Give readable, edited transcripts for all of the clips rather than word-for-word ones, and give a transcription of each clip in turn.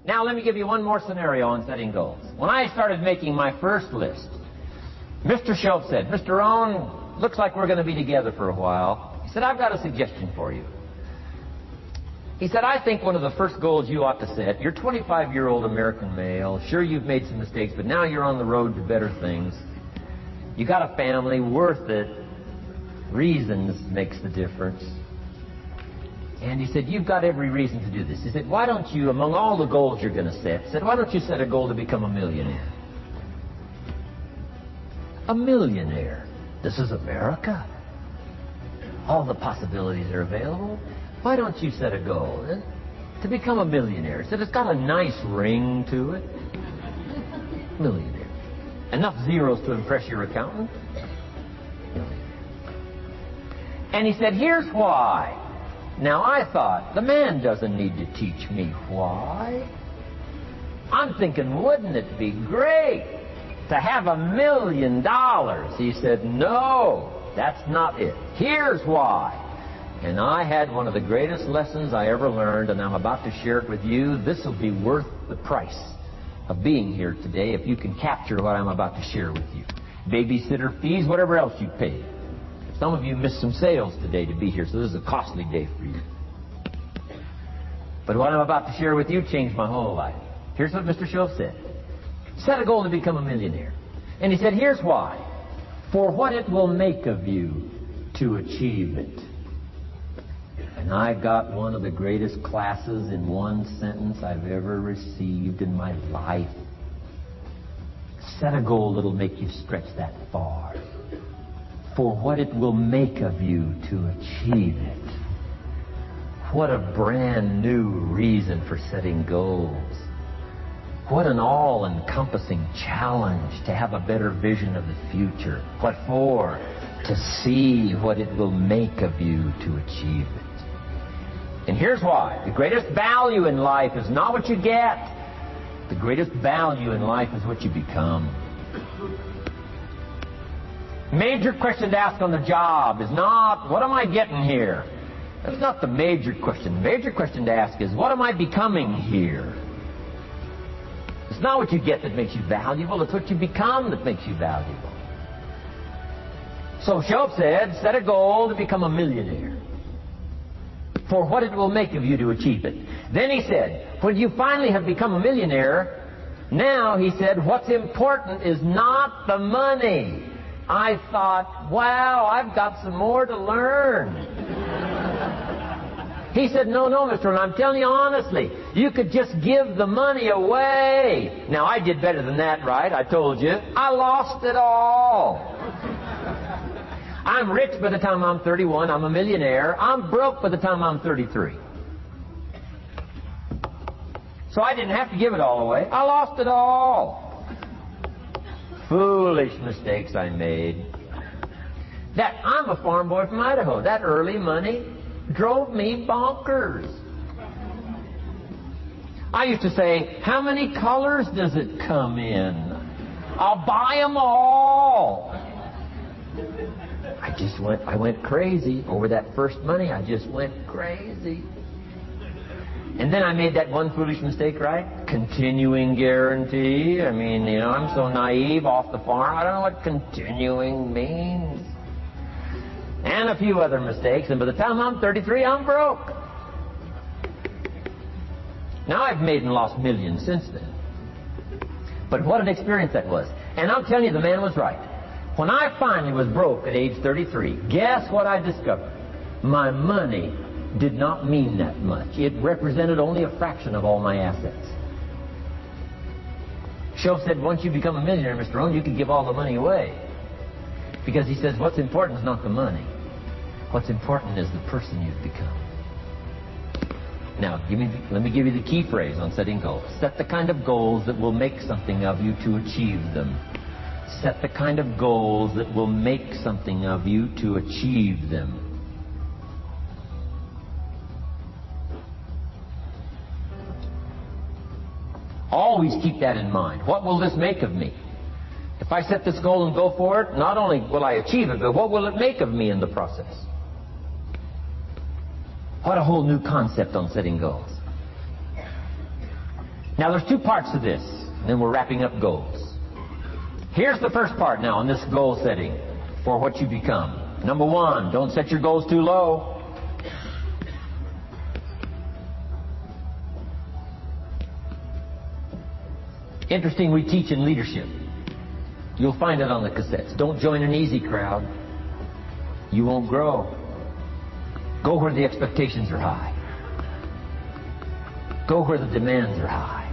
Now let me give you one more scenario on setting goals. When I started making my first list, Mr. Schultz said, "Mr. Rohn, looks like we're going to be together for a while." He said, "I've got a suggestion for you." He said, "I think one of the first goals you ought to set, you're a 25-year-old American male. Sure, you've made some mistakes, but now you're on the road to better things. You got a family, worth it. Reasons makes the difference." And he said, "You've got every reason to do this." He said, "Why don't you, among all the goals you're going to set, why don't you set a goal to become a millionaire?" A millionaire. This is America. All the possibilities are available. Why don't you set a goal to become a millionaire? He said, "It's got a nice ring to it." Millionaire. Enough zeros to impress your accountant? Millionaire. And he said, "Here's why." Now I thought, the man doesn't need to teach me why. I'm thinking, wouldn't it be great to have $1 million? He said, "No, that's not it. Here's why." And I had one of the greatest lessons I ever learned, and I'm about to share it with you. This will be worth the price of being here today if you can capture what I'm about to share with you. Babysitter fees, whatever else you paid. Some of you missed some sales today to be here, so this is a costly day for you. But what I'm about to share with you changed my whole life. Here's what Mr. Schultz said. Set a goal to become a millionaire. And he said, "Here's why. For what it will make of you to achieve it." And I got one of the greatest classes in one sentence I've ever received in my life. Set a goal that'll make you stretch that far. For what it will make of you to achieve it. What a brand new reason for setting goals. What an all-encompassing challenge to have a better vision of the future. What for? To see what it will make of you to achieve it. And here's why. The greatest value in life is not what you get. The greatest value in life is what you become. Major question to ask on the job is not, what am I getting here? That's not the major question. The major question to ask is, what am I becoming here? It's not what you get that makes you valuable. It's what you become that makes you valuable. So Schultz said, set a goal to become a millionaire. For what it will make of you to achieve it. Then he said, when you finally have become a millionaire, now, he said, what's important is not the money. I thought, wow, I've got some more to learn. He said, no, Mr. Rohn, I'm telling you honestly, you could just give the money away. Now, I did better than that, right? I told you. I lost it all. I'm rich by the time I'm 31. I'm a millionaire. I'm broke by the time I'm 33. So I didn't have to give it all away. I lost it all. Foolish mistakes I made. I'm a farm boy from Idaho. That early money drove me bonkers. I used to say, how many colors does it come in? I'll buy them all. I went crazy over that first money. I just went crazy. And then I made that one foolish mistake, right? Continuing guarantee. I mean, I'm so naive off the farm. I don't know what continuing means. And a few other mistakes. And by the time I'm 33, I'm broke. Now I've made and lost millions since then. But what an experience that was. And I'm telling you, the man was right. When I finally was broke at age 33, guess what I discovered? My money did not mean that much. It represented only a fraction of all my assets. Schultz said, once you become a millionaire, Mr. Rohn, you can give all the money away. Because he says, what's important is not the money. What's important is the person you've become. Now, let me give you the key phrase on setting goals. Set the kind of goals that will make something of you to achieve them. Set the kind of goals that will make something of you to achieve them. Always keep that in mind. What will this make of me? If I set this goal and go for it, not only will I achieve it, but what will it make of me in the process? What a whole new concept on setting goals. Now there's two parts to this, and then we're wrapping up goals. Here's the first part now in this goal setting for what you become. Number one, don't set your goals too low. Interesting, we teach in leadership. You'll find it on the cassettes. Don't join an easy crowd. You won't grow. Go where the expectations are high. Go where the demands are high.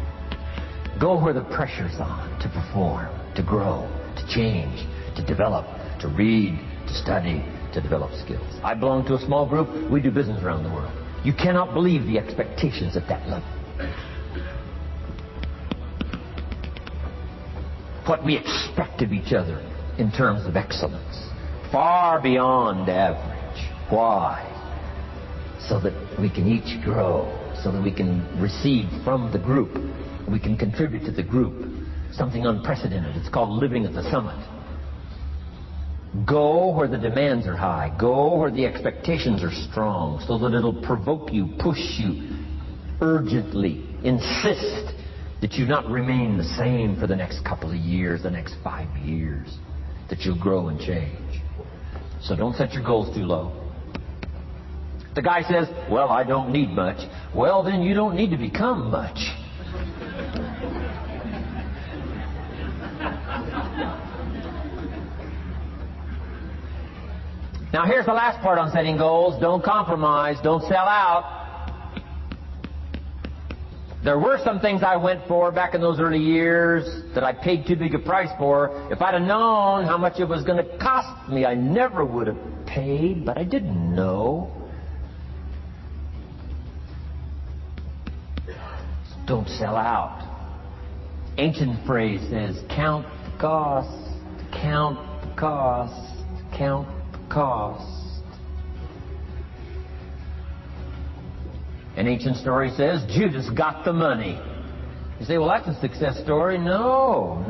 Go where the pressure's on to perform, to grow, to change, to develop, to read, to study, to develop skills. I belong to a small group. We do business around the world. You cannot believe the expectations at that level. What we expect of each other in terms of excellence. Far beyond average. Why? So that we can each grow. So that we can receive from the group. We can contribute to the group. Something unprecedented. It's called living at the summit. Go where the demands are high. Go where the expectations are strong. So that it'll provoke you, push you, urgently insist that you not remain the same for the next couple of years, the next 5 years, that you'll grow and change. So don't set your goals too low. The guy says, well, I don't need much. Well, then you don't need to become much. Now here's the last part on setting goals. Don't compromise. Don't sell out. There were some things I went for back in those early years that I paid too big a price for. If I'd have known how much it was going to cost me, I never would have paid, but I didn't know. Don't sell out. Ancient phrase says, count the cost, count the cost, count the cost. An ancient story says Judas got the money. You say, well, that's a success story. No.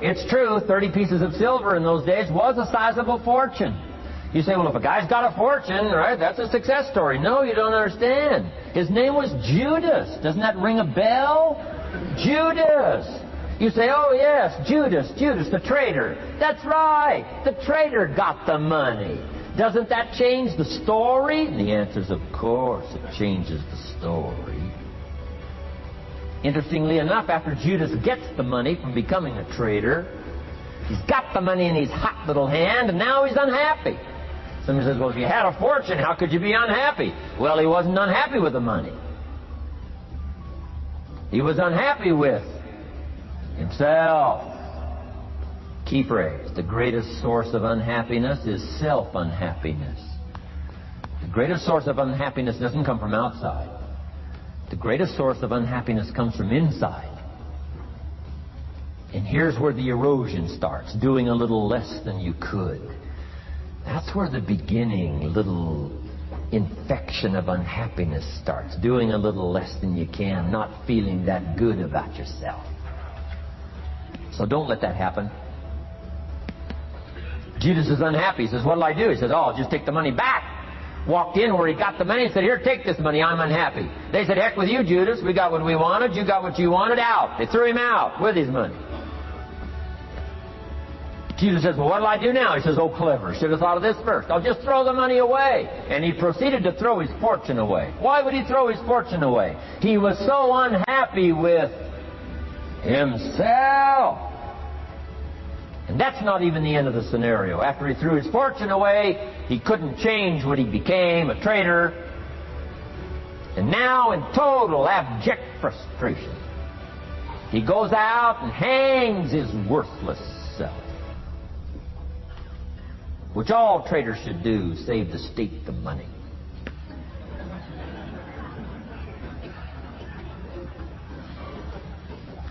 It's true, 30 pieces of silver in those days was a sizable fortune. You say, well, if a guy's got a fortune, right, that's a success story. No, you don't understand. His name was Judas. Doesn't that ring a bell? Judas. You say, oh, yes, Judas, the traitor. That's right. The traitor got the money. Doesn't that change the story? And the answer is, of course, it changes the story. Interestingly enough, after Judas gets the money from becoming a traitor, he's got the money in his hot little hand, and now he's unhappy. Somebody says, well, if you had a fortune, how could you be unhappy? Well, he wasn't unhappy with the money. He was unhappy with himself. Key phrase, the greatest source of unhappiness is self-unhappiness. The greatest source of unhappiness doesn't come from outside. The greatest source of unhappiness comes from inside. And here's where the erosion starts, doing a little less than you could. That's where the beginning little infection of unhappiness starts, doing a little less than you can, not feeling that good about yourself. So don't let that happen. Judas is unhappy. He says, what'll I do? He says, oh, I'll just take the money back. Walked in where he got the money and said, here, take this money. I'm unhappy. They said, heck with you, Judas. We got what we wanted. You got what you wanted. Out. They threw him out with his money. Judas says, well, what'll I do now? He says, oh, clever. Should have thought of this first. I'll just throw the money away. And he proceeded to throw his fortune away. Why would he throw his fortune away? He was so unhappy with himself. And that's not even the end of the scenario. After he threw his fortune away, he couldn't change what he became, a traitor. And now, in total abject frustration, he goes out and hangs his worthless self. Which all traitors should do, save the state the money.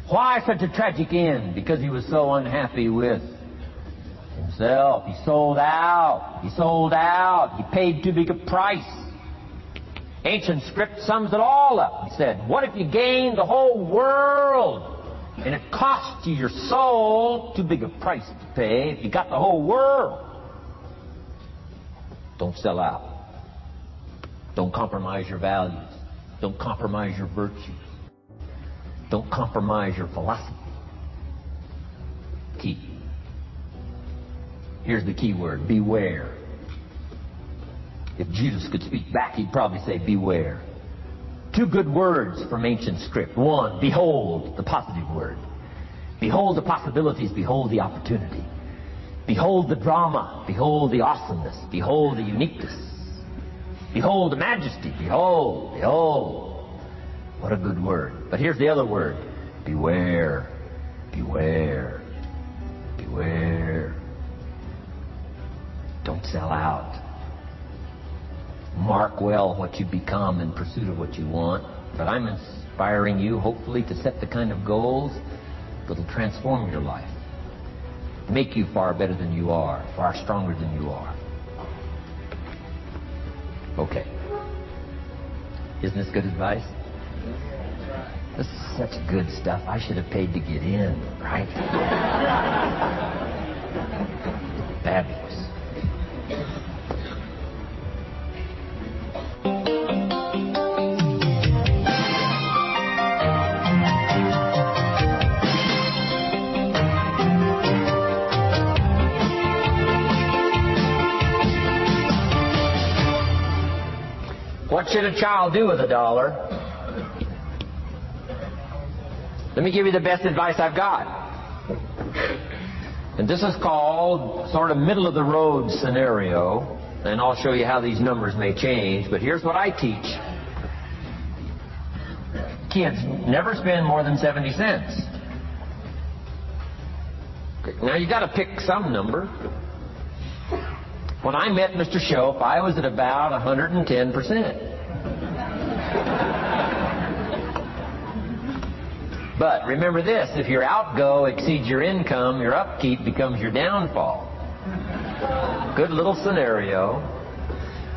Why such a tragic end? Because he was so unhappy with himself. He sold out. He paid too big a price. Ancient script sums it all up. He said, what if you gained the whole world and it cost you your soul? Too big a price to pay if you got the whole world. Don't sell out. Don't compromise your values. Don't compromise your virtues. Don't compromise your philosophy. Key. Here's the key word, beware. If Jesus could speak back, he'd probably say beware. Two good words from ancient script. One, behold, the positive word. Behold the possibilities, behold the opportunity. Behold the drama, behold the awesomeness, behold the uniqueness. Behold the majesty, behold, behold. What a good word. But here's the other word. Beware, beware, beware. Don't sell out. Mark well what you become in pursuit of what you want. But I'm inspiring you, hopefully, to set the kind of goals that will transform your life. Make you far better than you are, far stronger than you are. Okay. Isn't this good advice? This is such good stuff. I should have paid to get in, right? Fabulous. What should a child do with $1? Let me give you the best advice I've got. And this is called sort of middle of the road scenario. And I'll show you how these numbers may change. But here's what I teach. Kids, never spend more than 70 cents. Now you got to pick some number. When I met Mr. Shope, I was at about 110%. But remember this, if your outgo exceeds your income, your upkeep becomes your downfall. Good little scenario.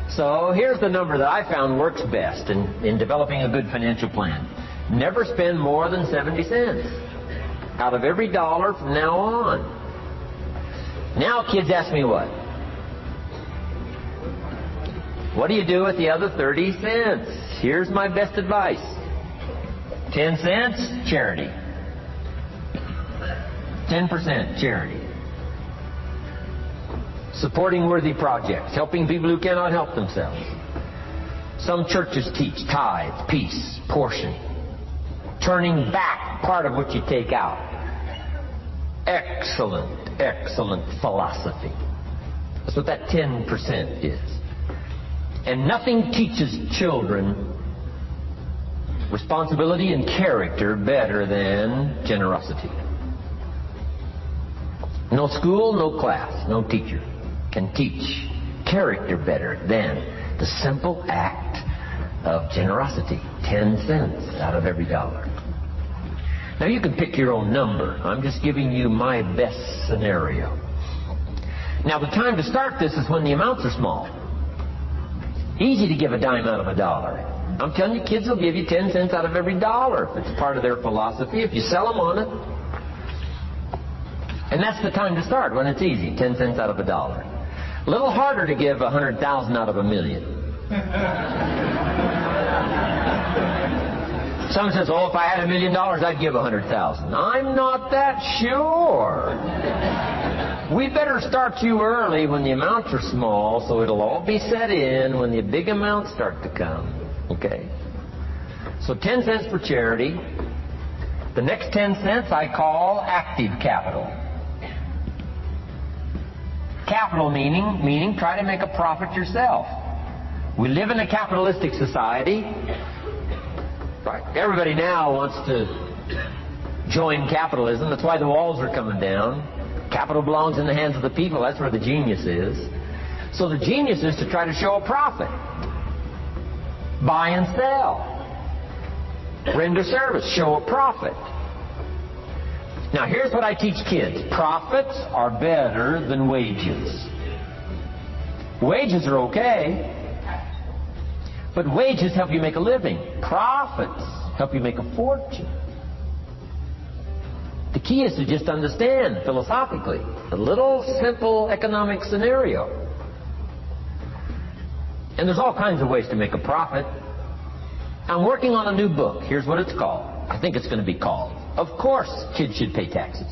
So here's the number that I found works best in developing a good financial plan. Never spend more than 70 cents out of every dollar from now on. Now kids ask me what? What do you do with the other 30 cents? Here's my best advice. 10 cents, charity. 10% charity. Supporting worthy projects. Helping people who cannot help themselves. Some churches teach tithe, peace, portion. Turning back part of what you take out. Excellent, excellent philosophy. That's what that 10% is. And nothing teaches children responsibility and character better than generosity. No school, no class, no teacher can teach character better than the simple act of generosity. 10 cents out of every dollar. Now you can pick your own number. I'm just giving you my best scenario. Now the time to start this is when the amounts are small. Easy to give a dime out of $1. I'm telling you, kids will give you 10 cents out of every dollar if it's part of their philosophy, if you sell them on it. And that's the time to start, when it's easy, 10 cents out of $1. A little harder to give 100,000 out of $1 million. Someone says, oh, if I had $1 million, I'd give 100,000. I'm not that sure. We better start you early when the amounts are small, so it'll all be set in when the big amounts start to come. Okay? So 10 cents for charity. The next 10 cents I call active capital. Capital meaning try to make a profit yourself. We live in a capitalistic society. Right. Everybody now wants to join capitalism. That's why the walls are coming down. Capital belongs in the hands of the people. That's where the genius is. So the genius is to try to show a profit. Buy and sell. Render service. Show a profit. Now here's what I teach kids. Profits are better than wages. Wages are okay. But wages help you make a living. Profits help you make a fortune. The key is to just understand philosophically a little simple economic scenario. And there's all kinds of ways to make a profit. I'm working on a new book. Here's what it's called. I think it's going to be called, Of Course Kids Should Pay Taxes.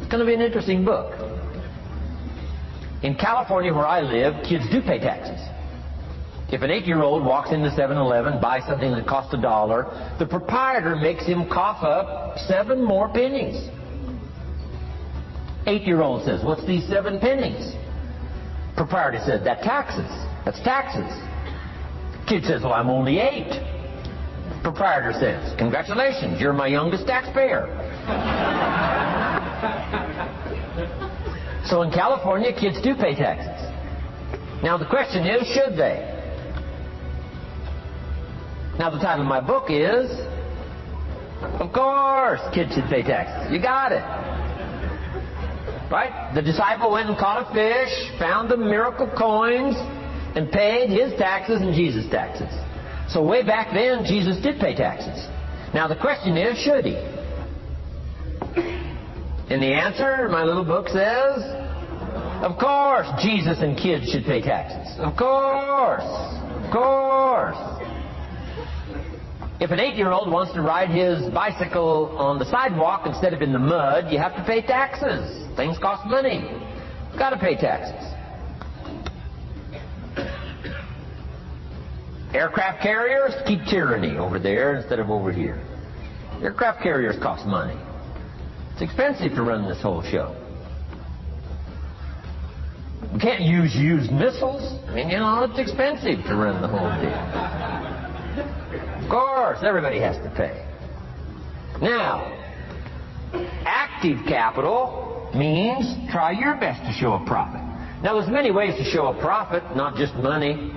It's going to be an interesting book. In California, where I live, kids do pay taxes. If an 8-year-old walks into 7-Eleven, buys something that costs $1, the proprietor makes him cough up 7 more pennies. 8-year-old says, "What's these 7 pennies?" Proprietor says, "That's taxes. That's taxes." Kid says, "Well, I'm only 8. Proprietor says, "Congratulations, you're my youngest taxpayer." So in California, kids do pay taxes. Now the question is, should they? Now the title of my book is, Of Course Kids Should Pay Taxes. You got it. Right? The disciple went and caught a fish, found the miracle coins, and paid his taxes and Jesus' taxes. So way back then, Jesus did pay taxes. Now the question is, should he? And the answer, my little book says, of course Jesus and kids should pay taxes. Of course. Of course. If an 8-year-old wants to ride his bicycle on the sidewalk instead of in the mud, you have to pay taxes. Things cost money. You've got to pay taxes. Aircraft carriers keep tyranny over there instead of over here. Aircraft carriers cost money. It's expensive to run this whole show. You can't use used missiles. I mean, it's expensive to run the whole deal. Of course, everybody has to pay. Now, active capital means try your best to show a profit. Now, there's many ways to show a profit, not just money.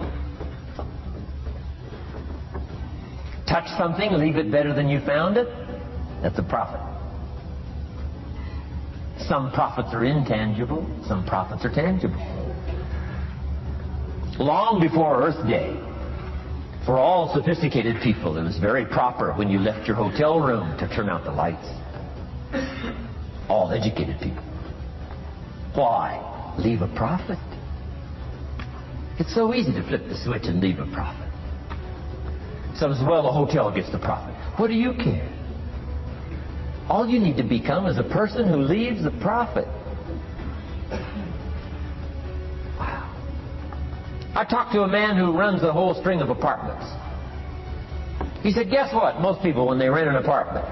Touch something, leave it better than you found it. That's a profit. Some profits are intangible, some profits are tangible. Long before Earth Day, for all sophisticated people, it was very proper when you left your hotel room to turn out the lights. All educated people. Why? Leave a profit. It's so easy to flip the switch and leave a profit. Some says, well, the hotel gets the profit. What do you care? All you need to become is a person who leaves a profit. Wow. I talked to a man who runs a whole string of apartments. He said, guess what? Most people, when they rent an apartment,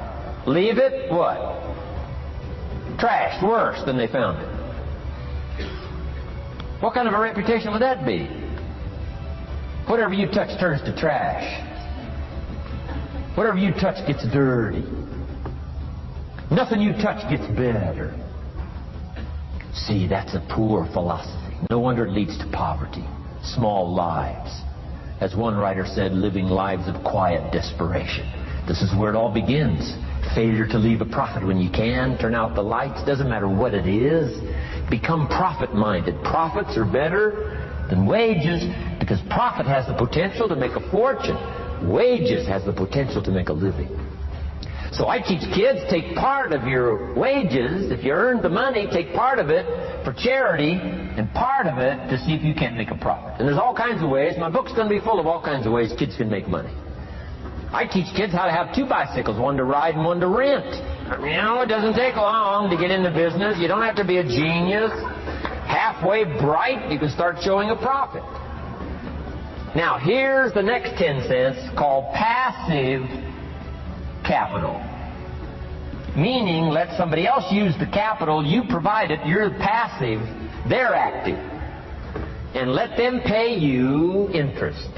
leave it, what? Trashed, worse than they found it. What kind of a reputation would that be? Whatever you touch turns to trash. Whatever you touch gets dirty. Nothing you touch gets better. See, that's a poor philosophy. No wonder it leads to poverty. Small lives. As one writer said, living lives of quiet desperation. This is where it all begins. Failure to leave a profit when you can. Turn out the lights. Doesn't matter what it is. Become profit-minded. Profits are better than wages because profit has the potential to make a fortune. Wages has the potential to make a living. So I teach kids, take part of your wages. If you earn the money, take part of it for charity and part of it to see if you can't make a profit. And there's all kinds of ways. My book's going to be full of all kinds of ways kids can make money. I teach kids how to have 2 bicycles, one to ride and one to rent. It doesn't take long to get into business. You don't have to be a genius. Halfway bright, you can start showing a profit. Now, here's the next 10 cents called passive capital. Meaning, let somebody else use the capital, you provide it, you're passive, they're active. And let them pay you interest.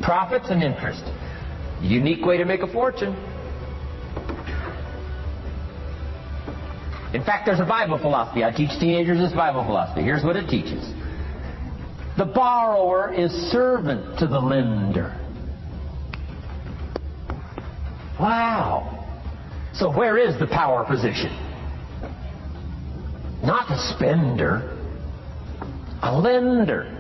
Profits and interest. Unique way to make a fortune. In fact, there's a Bible philosophy. I teach teenagers this Bible philosophy. Here's what it teaches. The borrower is servant to the lender. Wow. So where is the power position? Not a spender, a lender.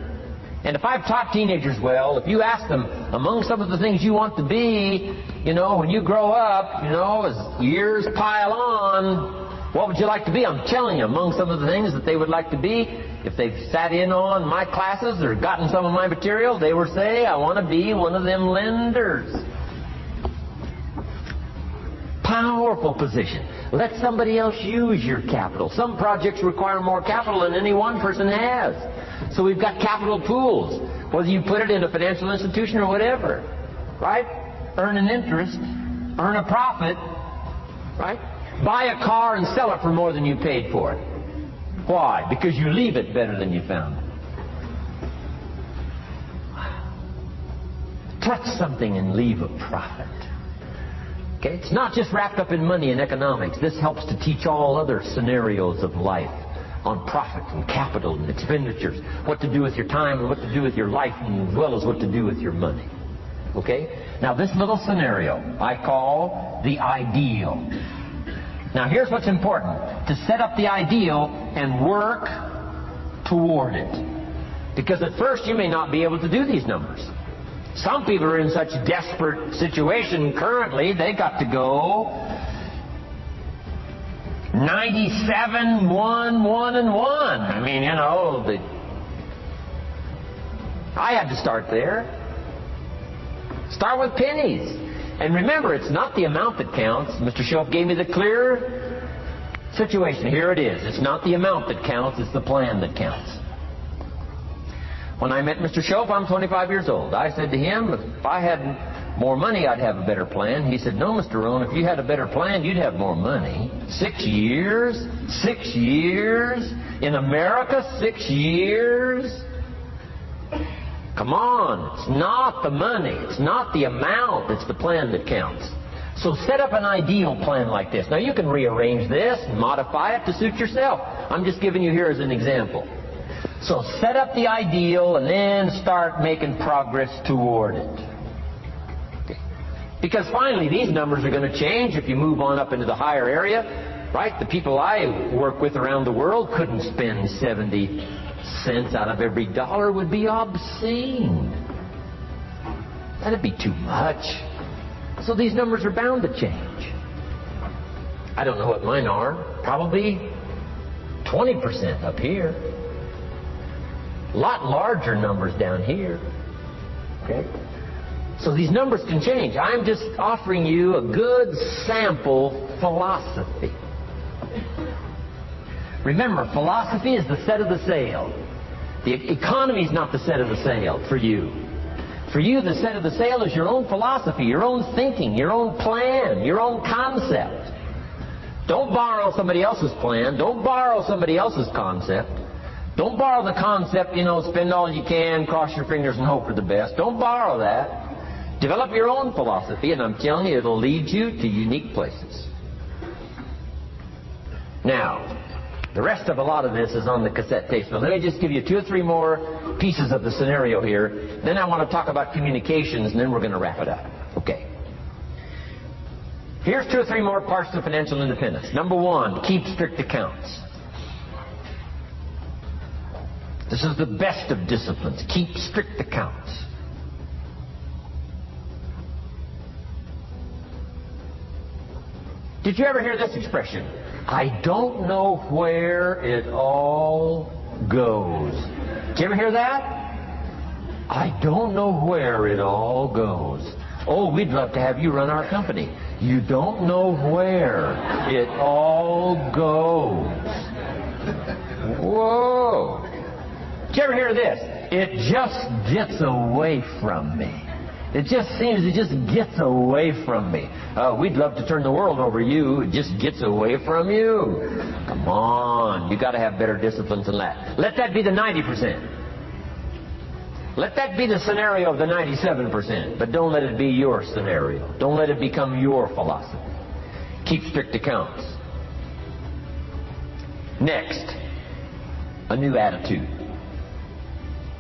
And if I've taught teenagers well, if you ask them, among some of the things you want to be, when you grow up, as years pile on, What would you like to be? I'm telling you, among some of the things that they would like to be, if they've sat in on my classes or gotten some of my material, they would say, I want to be one of them lenders. Powerful position. Let somebody else use your capital. Some projects require more capital than any one person has. So we've got capital pools, whether you put it in a financial institution or whatever. Right? Earn an interest, earn a profit, right? Buy a car and sell it for more than you paid for it. Why? Because you leave it better than you found it. Touch something and leave a profit. Okay? It's not just wrapped up in money and economics. This helps to teach all other scenarios of life on profit and capital and expenditures. What to do with your time and what to do with your life, as well as what to do with your money. Okay? Now this little scenario I call the ideal. Now here's what's important. To set up the ideal and work toward it. Because at first you may not be able to do these numbers. Some people are in such desperate situation currently, they got to go 97, 1, 1, and 1. I mean, you know, I had to start there. Start with pennies. And remember, it's not the amount that counts. Mr. Shope gave me the clear situation. Here it is. It's not the amount that counts, it's the plan that counts. When I met Mr. Shope, I'm 25 years old. I said to him, if I had more money, I'd have a better plan. He said, no, Mr. Rohn, if you had a better plan, you'd have more money. 6 years? 6 years? In America, 6 years? Come on, it's not the money, it's not the amount, it's the plan that counts. So set up an ideal plan like this. Now you can rearrange this and modify it to suit yourself. I'm just giving you here as an example. So set up the ideal and then start making progress toward it. Okay. Because finally these numbers are going to change if you move on up into the higher area. Right? The people I work with around the world couldn't spend 70 cents out of every dollar. Would be obscene. That'd be too much. So these numbers are bound to change. I don't know what mine are. Probably 20% up here. A lot larger numbers down here. Okay? So these numbers can change. I'm just offering you a good sample philosophy. Remember, philosophy is the set of the sail. The economy is not the set of the sail for you. For you, the set of the sail is your own philosophy, your own thinking, your own plan, your own concept. Don't borrow somebody else's plan. Don't borrow somebody else's concept. Don't borrow the concept, you know, spend all you can, cross your fingers and hope for the best. Don't borrow that. Develop your own philosophy, and I'm telling you, it'll lead you to unique places. Now, the rest of a lot of this is on the cassette tape. So let me just give you 2 or 3 more pieces of the scenario here. Then I want to talk about communications, and then we're going to wrap it up. Okay. Here's 2 or 3 more parts of financial independence. Number 1, keep strict accounts. This is the best of disciplines. Keep strict accounts. Did you ever hear this expression? I don't know where it all goes. Did you ever hear that? I don't know where it all goes. Oh, we'd love to have you run our company. You don't know where it all goes. Whoa. Did you ever hear this? It just gets away from me. It just seems it just gets away from me. We'd love to turn the world over you. It just gets away from you. Come on. You got to have better disciplines than that. Let that be the 90%. Let that be the scenario of the 97%. But don't let it be your scenario. Don't let it become your philosophy. Keep strict accounts. Next, a new attitude.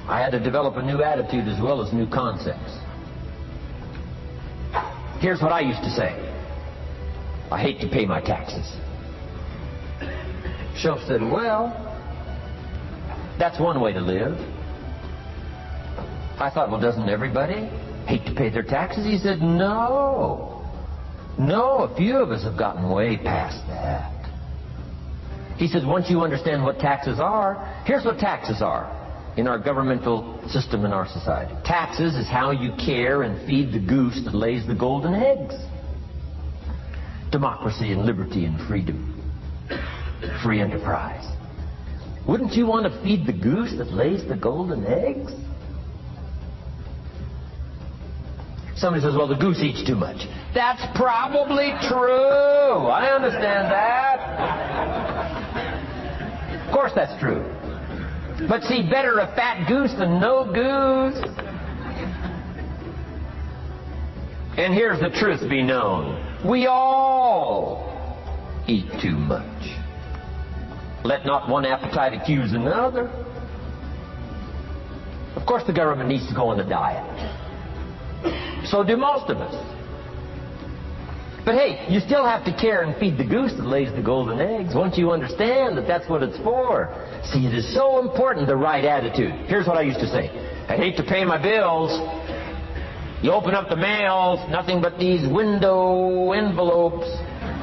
I had to develop a new attitude as well as new concepts. Here's what I used to say. I hate to pay my taxes. Shope said, well, that's one way to live. I thought, well, doesn't everybody hate to pay their taxes? He said, no. No, a few of us have gotten way past that. He says, once you understand what taxes are, here's what taxes are in our governmental system in our society. Taxes is how you care and feed the goose that lays the golden eggs. Democracy and liberty and freedom. Free enterprise. Wouldn't you want to feed the goose that lays the golden eggs? Somebody says, well, the goose eats too much. That's probably true. I understand that. Of course that's true. But see, better a fat goose than no goose. And here's the truth be known. We all eat too much. Let not one appetite accuse another. Of course the government needs to go on a diet. So do most of us. But hey, you still have to care and feed the goose that lays the golden eggs. Once you understand that that's what it's for. See, it is so important, the right attitude. Here's what I used to say. I hate to pay my bills. You open up the mails, nothing but these window envelopes,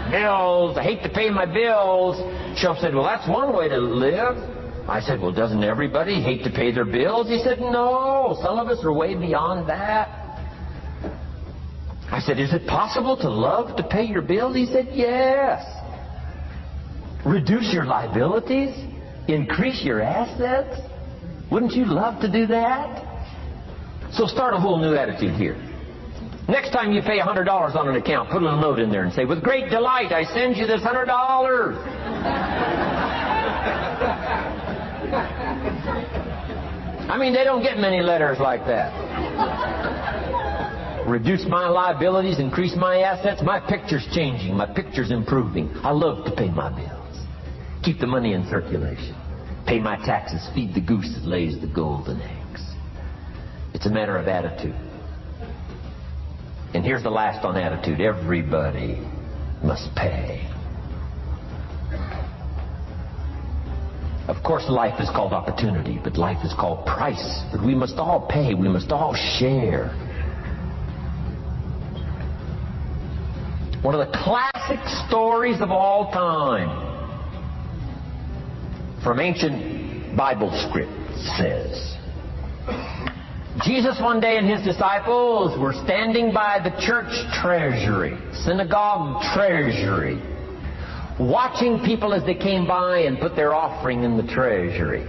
bills. I hate to pay my bills. Shelf said, well, that's one way to live. I said, well, doesn't everybody hate to pay their bills? He said, no, some of us are way beyond that. I said, is it possible to love to pay your bills? He said, yes. Reduce your liabilities? Increase your assets? Wouldn't you love to do that? So start a whole new attitude here. Next time you pay $100 on an account, put a little note in there and say, with great delight, I send you this $100. I mean, they don't get many letters like that. Reduce my liabilities, increase my assets. My picture's changing. My picture's improving. I love to pay my bills. Keep the money in circulation. Pay my taxes. Feed the goose that lays the golden eggs. It's a matter of attitude. And here's the last on attitude. Everybody must pay. Of course, life is called opportunity, but life is called price. But we must all pay. We must all share. One of the classic stories of all time from ancient Bible script says, Jesus one day and his disciples were standing by the church treasury, synagogue treasury, watching people as they came by and put their offering in the treasury.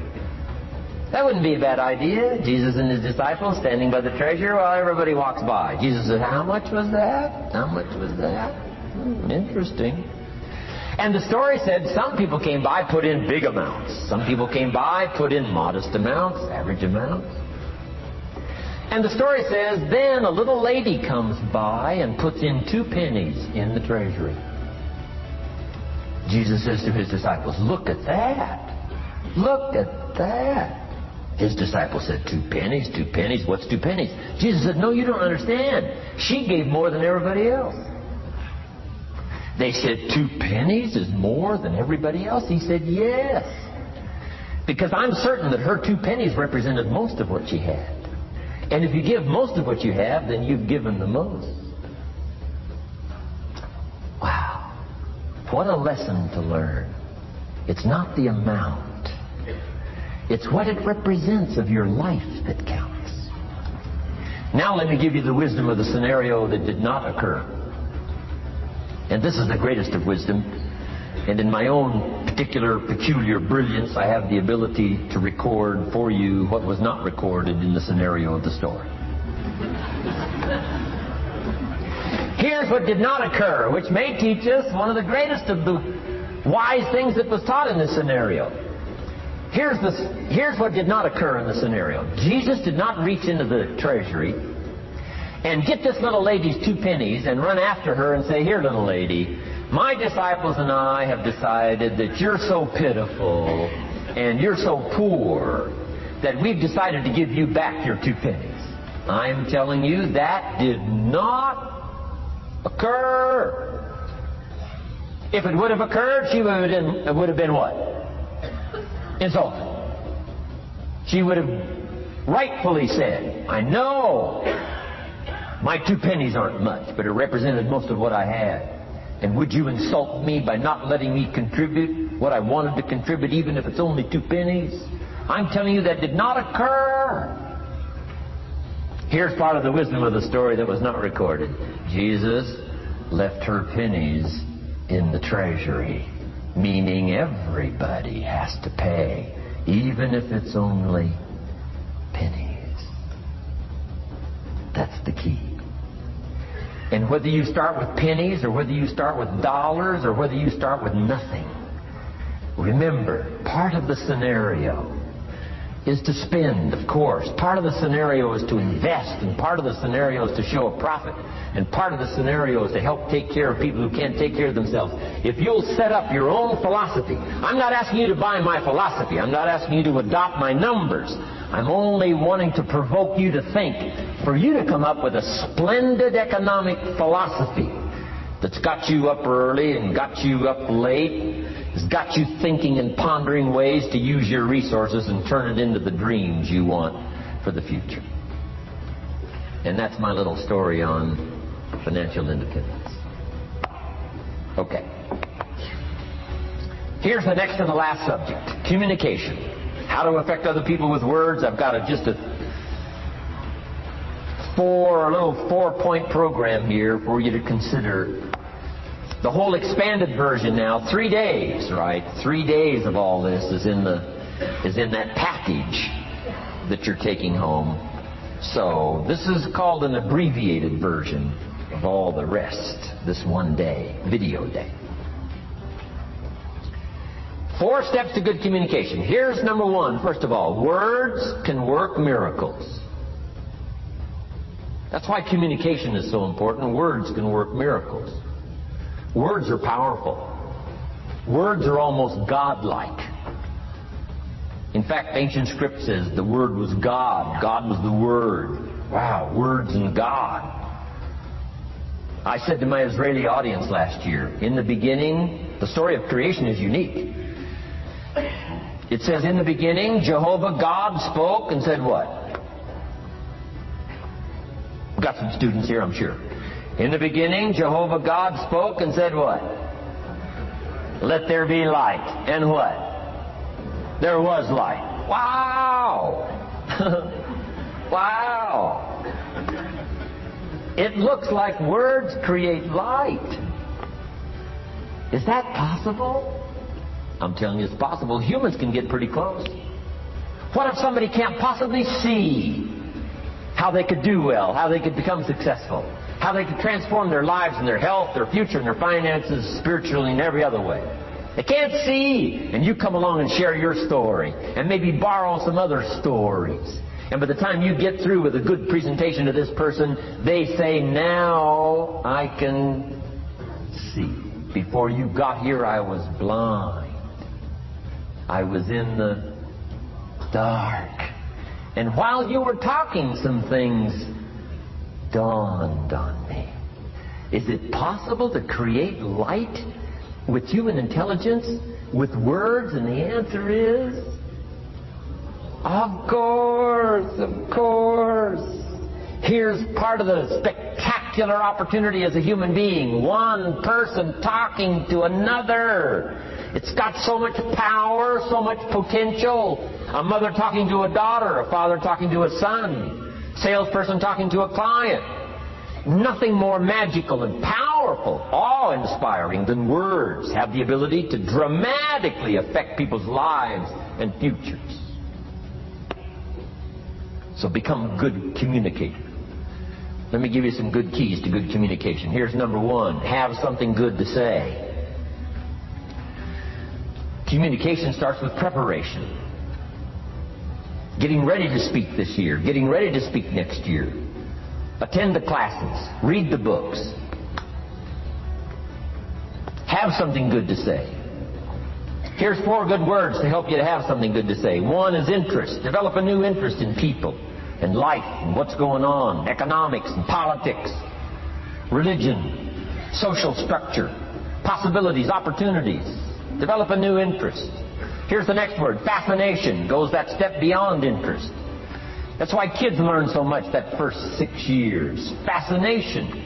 That wouldn't be a bad idea. Jesus and his disciples standing by the treasury while everybody walks by. Jesus said, how much was that? How much was that? Interesting. And the story said some people came by, put in big amounts. Some people came by, put in modest amounts, average amounts. And the story says then a little lady comes by and puts in 2 pennies in the treasury. Jesus says to his disciples, look at that. Look at that. His disciples said, 2 pennies, 2 pennies, what's 2 pennies? Jesus said, no, you don't understand. She gave more than everybody else. They said, 2 pennies is more than everybody else? He said, yes. Because I'm certain that her 2 pennies represented most of what she had. And if you give most of what you have, then you've given the most. Wow. What a lesson to learn. It's not the amount. It's what it represents of your life that counts. Now let me give you the wisdom of the scenario that did not occur. And this is the greatest of wisdom. And in my own particular, peculiar brilliance, I have the ability to record for you what was not recorded in the scenario of the story. Here's what did not occur, which may teach us one of the greatest of the wise things that was taught in this scenario. Here's what did not occur in the scenario. Jesus did not reach into the treasury and get this little lady's 2 pennies and run after her and say, here, little lady, my disciples and I have decided that you're so pitiful and you're so poor that we've decided to give you back your 2 pennies. I'm telling you, that did not occur. If it would have occurred, she would have been what? Insulted. She would have rightfully said, I know my 2 pennies aren't much, but it represented most of what I had. And would you insult me by not letting me contribute what I wanted to contribute, even if it's only 2 pennies? I'm telling you that did not occur. Here's part of the wisdom of the story that was not recorded. Jesus left her pennies in the treasury, meaning everybody has to pay, even if it's only pennies. That's the key. And whether you start with pennies, or whether you start with dollars, or whether you start with nothing, remember, part of the scenario is to spend, of course. Part of the scenario is to invest, and part of the scenario is to show a profit, and part of the scenario is to help take care of people who can't take care of themselves. If you'll set up your own philosophy, I'm not asking you to buy my philosophy. I'm not asking you to adopt my numbers. I'm only wanting to provoke you to think, for you to come up with a splendid economic philosophy that's got you up early and got you up late, has got you thinking and pondering ways to use your resources and turn it into the dreams you want for the future. And that's my little story on financial independence. Okay. Here's the next and the last subject. Communication. How to affect other people with words. I've got a little 4-point program here for you to consider. The whole expanded version now, 3 days, right? 3 days of all this is in that package that you're taking home. So this is called an abbreviated version of all the rest. This 1 day, video day. 4 steps to good communication. Here's number 1. First of all, words can work miracles. That's why communication is so important. Words can work miracles. Words are powerful. Words are almost godlike. In fact, ancient script says the Word was God. God was the Word. Wow, words and God. I said to my Israeli audience last year, in the beginning, the story of creation is unique. It says, in the beginning, Jehovah God spoke and said what? We've got some students here, I'm sure. In the beginning, Jehovah God spoke and said what? Let there be light. And what? There was light. Wow! Wow! It looks like words create light. Is that possible? I'm telling you it's possible. Humans can get pretty close. What if somebody can't possibly see how they could do well, how they could become successful, how they could transform their lives and their health, their future, and their finances, spiritually, and every other way? They can't see. And you come along and share your story, and maybe borrow some other stories. And by the time you get through with a good presentation to this person, they say, now I can see. Before you got here, I was blind. I was in the dark. And while you were talking, some things dawned on me. Is it possible to create light with human intelligence, with words? And the answer is, of course, of course. Here's part of the spectacular opportunity as a human being. One person talking to another. It's got so much power, so much potential. A mother talking to a daughter, a father talking to a son, salesperson talking to a client. Nothing more magical and powerful, awe-inspiring than words have the ability to dramatically affect people's lives and futures. So become a good communicator. Let me give you some good keys to good communication. Here's number 1. Have something good to say. Communication starts with preparation. Getting ready to speak this year. Getting ready to speak next year. Attend the classes. Read the books. Have something good to say. Here's 4 good words to help you to have something good to say. 1 is interest. Develop a new interest in people and life and what's going on. Economics and politics. Religion. Social structure. Possibilities, opportunities. Develop a new interest. Here's the next word, fascination. Goes that step beyond interest. That's why kids learn so much that first 6 years. Fascination.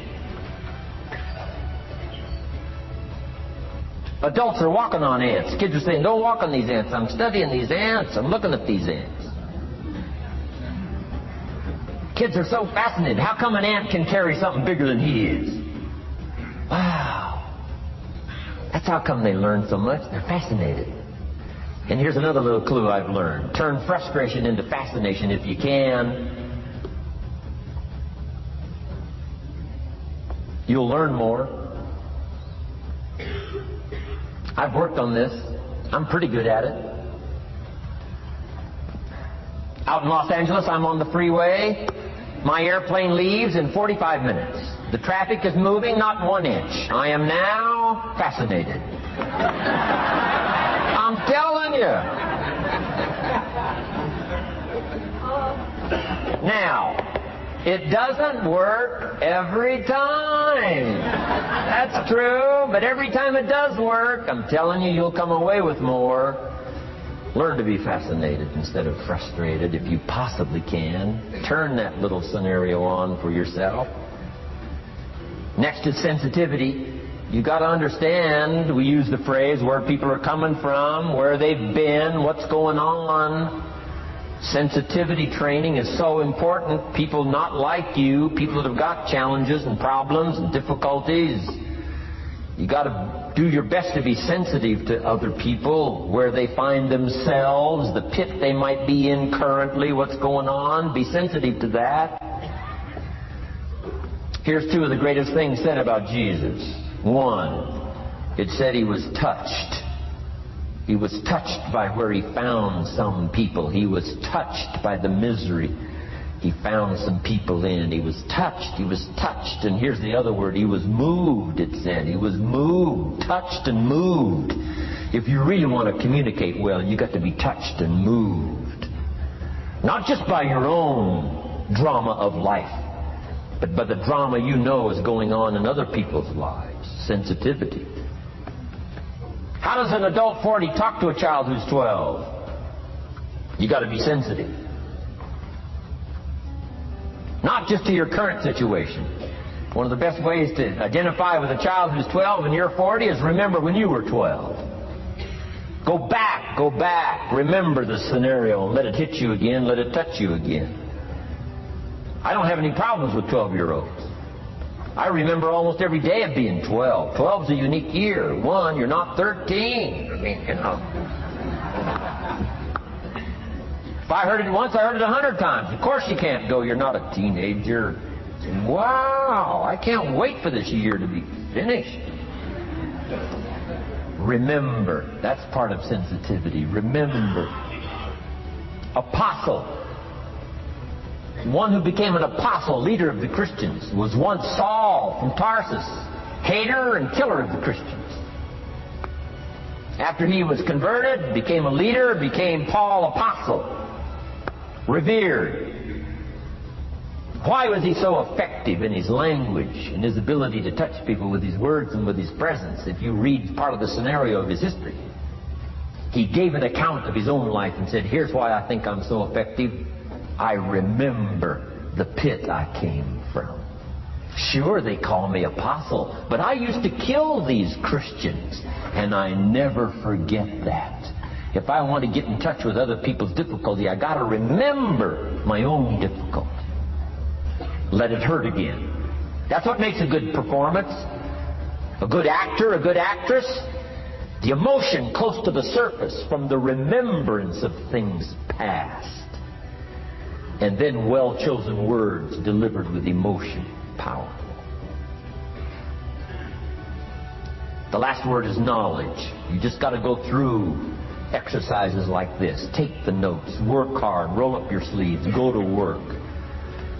Adults are walking on ants. Kids are saying, don't walk on these ants. I'm studying these ants. I'm looking at these ants. Kids are so fascinated. How come an ant can carry something bigger than he is? Wow. That's how come they learn so much. They're fascinated. And here's another little clue I've learned. Turn frustration into fascination if you can. You'll learn more. I've worked on this. I'm pretty good at it. Out in Los Angeles, I'm on the freeway. My airplane leaves in 45 minutes. The traffic is moving not 1 inch. I am now fascinated. I'm telling you. Now, it doesn't work every time. That's true, but every time it does work, I'm telling you, you'll come away with more. Learn to be fascinated instead of frustrated if you possibly can. Turn that little scenario on for yourself. Next is sensitivity. You got to understand, we use the phrase where people are coming from, where they've been, what's going on. Sensitivity training is so important. People not like you, people that have got challenges and problems and difficulties, you got to do your best to be sensitive to other people, where they find themselves, the pit they might be in currently, what's going on. Be sensitive to that. Here's two of the greatest things said about Jesus. One, it said he was touched. He was touched by where he found some people. He was touched by the misery he found some people in. He was touched. He was touched. And here's the other word. He was moved, it said. He was moved, touched and moved. If you really want to communicate well, you got to be touched and moved. Not just by your own drama of life, but by the drama you know is going on in other people's lives. Sensitivity. How does an adult 40 talk to a child who's 12? You got to be sensitive. Not just to your current situation. One of the best ways to identify with a child who's 12 and you're 40 is remember when you were 12. Go back, remember the scenario and let it hit you again, let it touch you again. I don't have any problems with 12-year-olds. I remember almost every day of being 12. 12's a unique year. One, you're not 13. I mean, you know. If I heard it once, I heard it 100 times. Of course you can't go. You're not a teenager. Wow, I can't wait for this year to be finished. Remember. That's part of sensitivity. Remember. Apostle. One who became an apostle, leader of the Christians, was once Saul from Tarsus, hater and killer of the Christians. After he was converted, became a leader, became Paul apostle. Revered. Why was he so effective in his language and his ability to touch people with his words and with his presence? If you read part of the scenario of his history, he gave an account of his own life and said, here's why I think I'm so effective. I remember the pit I came from. Sure, they call me apostle, but I used to kill these Christians, and I never forget that. If I want to get in touch with other people's difficulty, I got to remember my own difficulty. Let it hurt again. That's what makes a good performance. A good actor, a good actress. The emotion close to the surface from the remembrance of things past. And then well-chosen words delivered with emotion. Powerful. The last word is knowledge. You just got to go through exercises like this. Take the notes. Work hard. Roll up your sleeves. Go to work.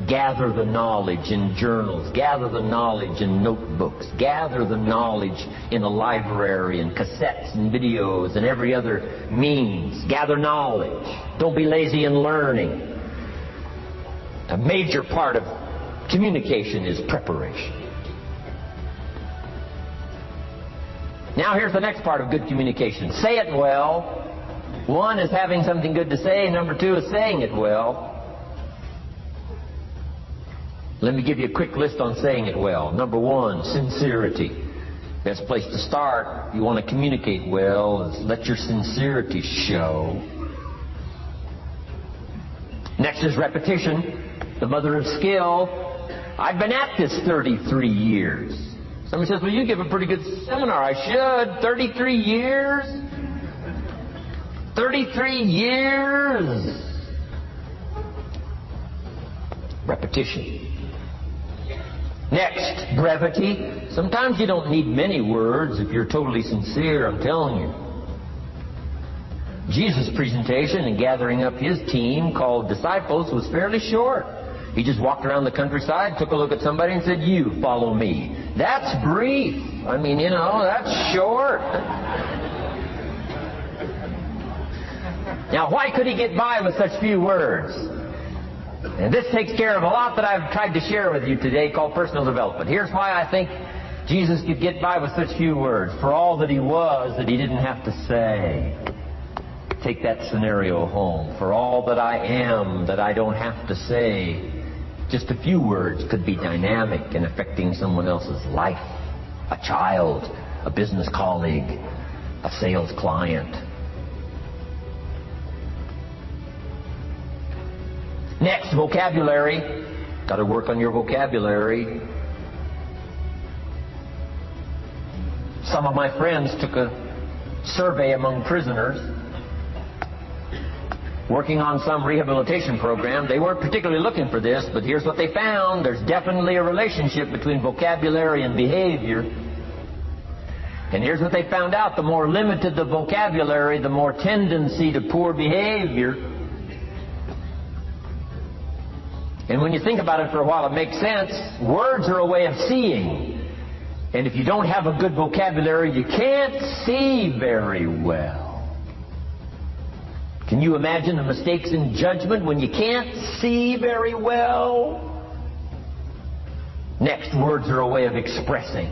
Gather the knowledge in journals. Gather the knowledge in notebooks. Gather the knowledge in a library and cassettes and videos and every other means. Gather knowledge. Don't be lazy in learning. A major part of communication is preparation. Now here's the next part of good communication. Say it well. One is having something good to say. Number two is saying it well. Let me give you a quick list on saying it well. Number one, sincerity. Best place to start, if you want to communicate well, is let your sincerity show. Next is repetition, the mother of skill. I've been at this 33 years. Somebody says, well, you give a pretty good seminar. I should. 33 years? 33 years. Repetition. Next, brevity. Sometimes you don't need many words if you're totally sincere, I'm telling you. Jesus' presentation in gathering up his team called disciples was fairly short. He just walked around the countryside, took a look at somebody and said, you follow me. That's brief. I mean, that's short. Now, why could he get by with such few words? And this takes care of a lot that I've tried to share with you today called personal development. Here's why I think Jesus could get by with such few words. For all that he was, that he didn't have to say. Take that scenario home. For all that I am, that I don't have to say. Just a few words could be dynamic in affecting someone else's life. A child, a business colleague, a sales client. Next, vocabulary. Got to work on your vocabulary. Some of my friends took a survey among prisoners working on some rehabilitation program. They weren't particularly looking for this, but here's what they found. There's definitely a relationship between vocabulary and behavior. And here's what they found out. The more limited the vocabulary, the more tendency to poor behavior. And when you think about it for a while, it makes sense. Words are a way of seeing. And if you don't have a good vocabulary, you can't see very well. Can you imagine the mistakes in judgment when you can't see very well? Next, words are a way of expressing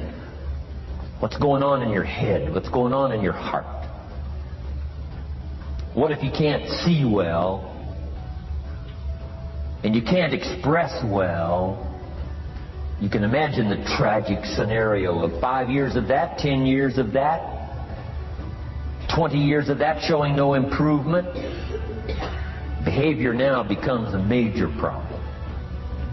what's going on in your head, what's going on in your heart. What if you can't see well and you can't express well? You can imagine the tragic scenario of 5 years of that, 10 years of that, 20 years of that showing no improvement. Behavior now becomes a major problem.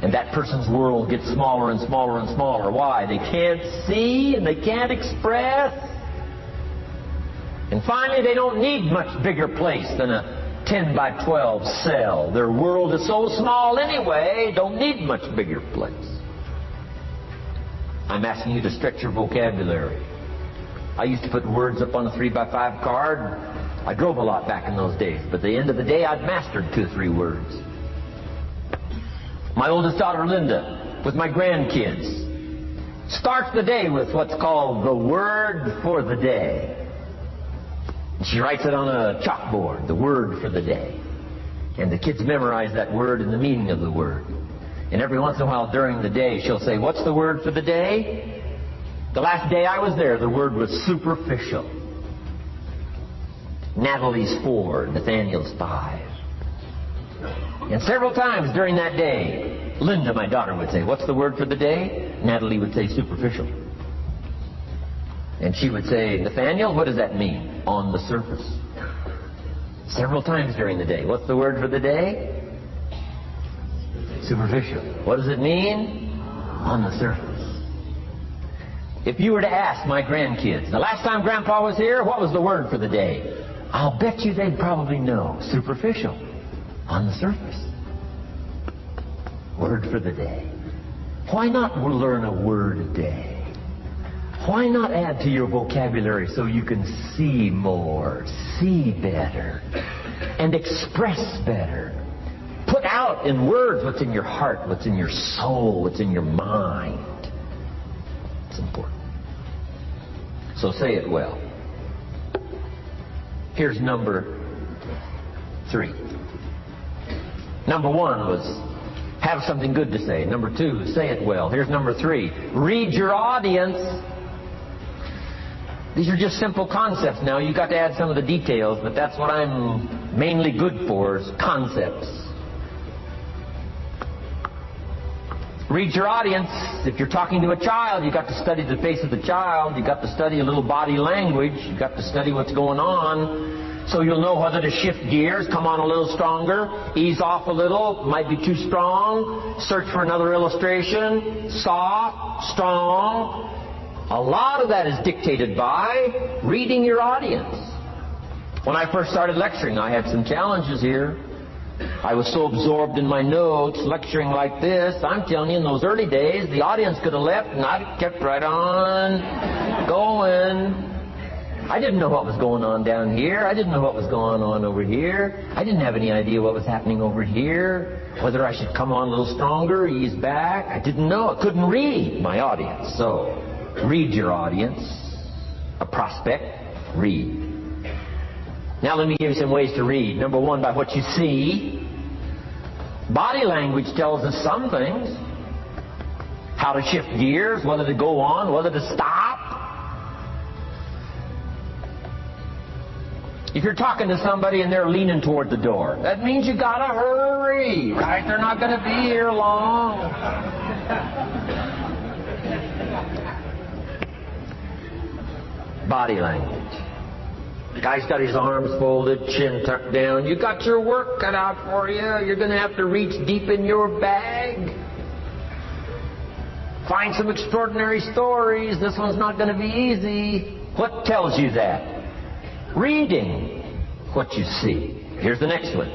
And that person's world gets smaller and smaller and smaller. Why? They can't see and they can't express. And finally, they don't need much bigger place than a 10 by 12 cell. Their world is so small anyway, don't need much bigger place. I'm asking you to stretch your vocabulary. I used to put words up on a 3x5 card. I drove a lot back in those days, but at the end of the day, I'd mastered 2 or 3 words. My oldest daughter, Linda, with my grandkids, starts the day with what's called the word for the day. She writes it on a chalkboard, the word for the day. And the kids memorize that word and the meaning of the word. And every once in a while during the day, she'll say, what's the word for the day? The last day I was there, the word was superficial. Natalie's 4, Nathaniel's 5. And several times during that day, Linda, my daughter, would say, what's the word for the day? Natalie would say superficial. And she would say, Nathaniel, what does that mean? On the surface. Several times during the day. What's the word for the day? Superficial. What does it mean? On the surface. If you were to ask my grandkids, the last time Grandpa was here, what was the word for the day? I'll bet you they'd probably know. Superficial. On the surface. Word for the day. Why not learn a word a day? Why not add to your vocabulary so you can see more, see better, and express better? Put out in words what's in your heart, what's in your soul, what's in your mind. It's important. So say it well. Here's number 3. Number 1 was have something good to say. Number 2, say it well. Here's number 3. Read your audience. These are just simple concepts now. You've got to add some of the details, but that's what I'm mainly good for, is concepts. Read your audience. If you're talking to a child, you've got to study the face of the child. You've got to study a little body language. You've got to study what's going on. So you'll know whether to shift gears, come on a little stronger, ease off a little, might be too strong, search for another illustration, soft, strong. A lot of that is dictated by reading your audience. When I first started lecturing, I had some challenges here. I was so absorbed in my notes, lecturing like this. I'm telling you, in those early days, the audience could have left and I'd kept right on going. I didn't know what was going on down here. I didn't know what was going on over here. I didn't have any idea what was happening over here, whether I should come on a little stronger, ease back. I didn't know. I couldn't read my audience. So, read your audience. A prospect, read. Now let me give you some ways to read. Number one, by what you see. Body language tells us some things. How to shift gears, whether to go on, whether to stop. If you're talking to somebody and they're leaning toward the door, that means you gotta hurry, right? They're not gonna be here long. Body language. The guy's got his arms folded, chin tucked down. You got your work cut out for you. You're gonna have to reach deep in your bag. Find some extraordinary stories. This one's not gonna be easy. What tells you that? Reading what you see. Here's the next one.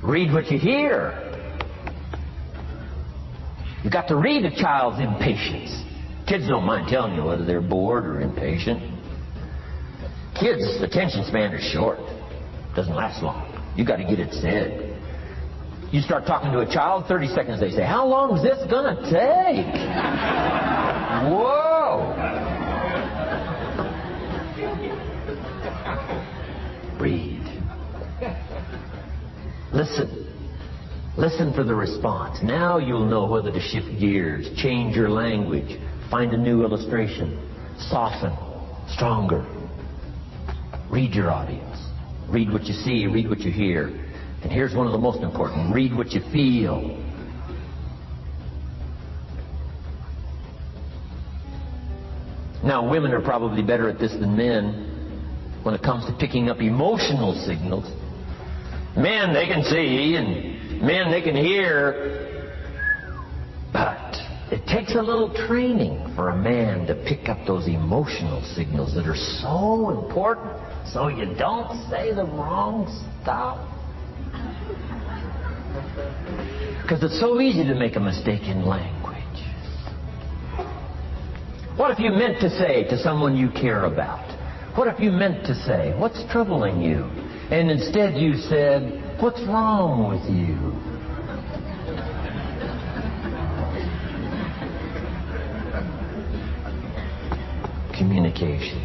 Read what you hear. You've got to read a child's impatience. Kids don't mind telling you whether they're bored or impatient. Kids' attention span is short. Doesn't last long. You've got to get it said. You start talking to a child, 30 seconds they say, "How long is this gonna take?" Whoa! Read. Listen. Listen for the response. Now you'll know whether to shift gears, change your language, find a new illustration, soften, stronger. Read your audience. Read what you see, read what you hear. And here's one of the most important. Read what you feel. Now, women are probably better at this than men. When it comes to picking up emotional signals. Men, they can see, and men, they can hear. But it takes a little training for a man to pick up those emotional signals that are so important so you don't say the wrong stuff. Because it's so easy to make a mistake in language. What if you meant to say to someone you care about? What if you meant to say, "What's troubling you?" And instead you said, "What's wrong with you?" Communication.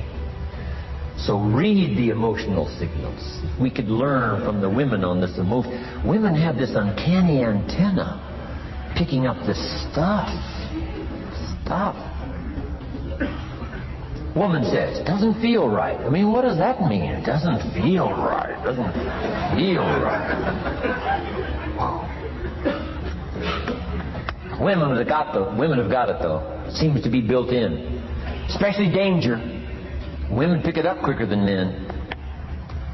So read the emotional signals. If we could learn from the women on this emotion. Women have this uncanny antenna picking up this stuff. Woman says, "Doesn't feel right." I mean, what does that mean? It doesn't feel right. It doesn't feel right. Wow. Women have got it though. It seems to be built in. Especially danger. Women pick it up quicker than men.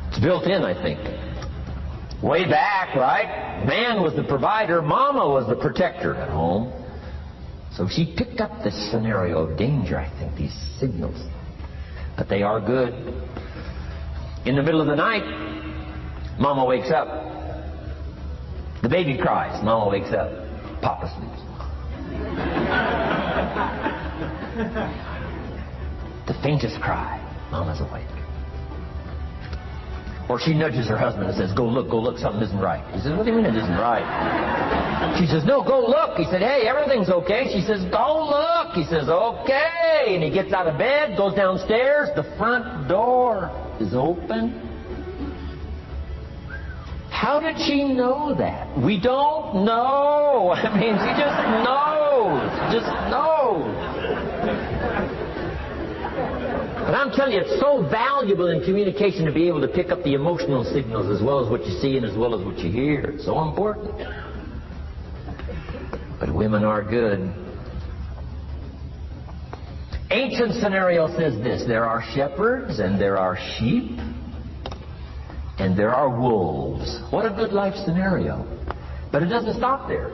It's built in, I think. Way back, right? Man was the provider. Mama was the protector at home. So she picked up this scenario of danger, I think, these signals. But they are good. In the middle of the night, Mama wakes up. The baby cries. Mama wakes up. Papa sleeps. The faintest cry. Mama's awake. Or she nudges her husband and says, go look, something isn't right. He says, "What do you mean it isn't right?" She says, "No, go look." He said, "Hey, everything's okay." She says, "Go look." He says, "Okay." And he gets out of bed, goes downstairs. The front door is open. How did she know that? We don't know. I mean, she just knows. But I'm telling you, it's so valuable in communication to be able to pick up the emotional signals as well as what you see and as well as what you hear. It's so important. But women are good. Ancient scenario says this: there are shepherds, and there are sheep, and there are wolves. What a good life scenario. But it doesn't stop there.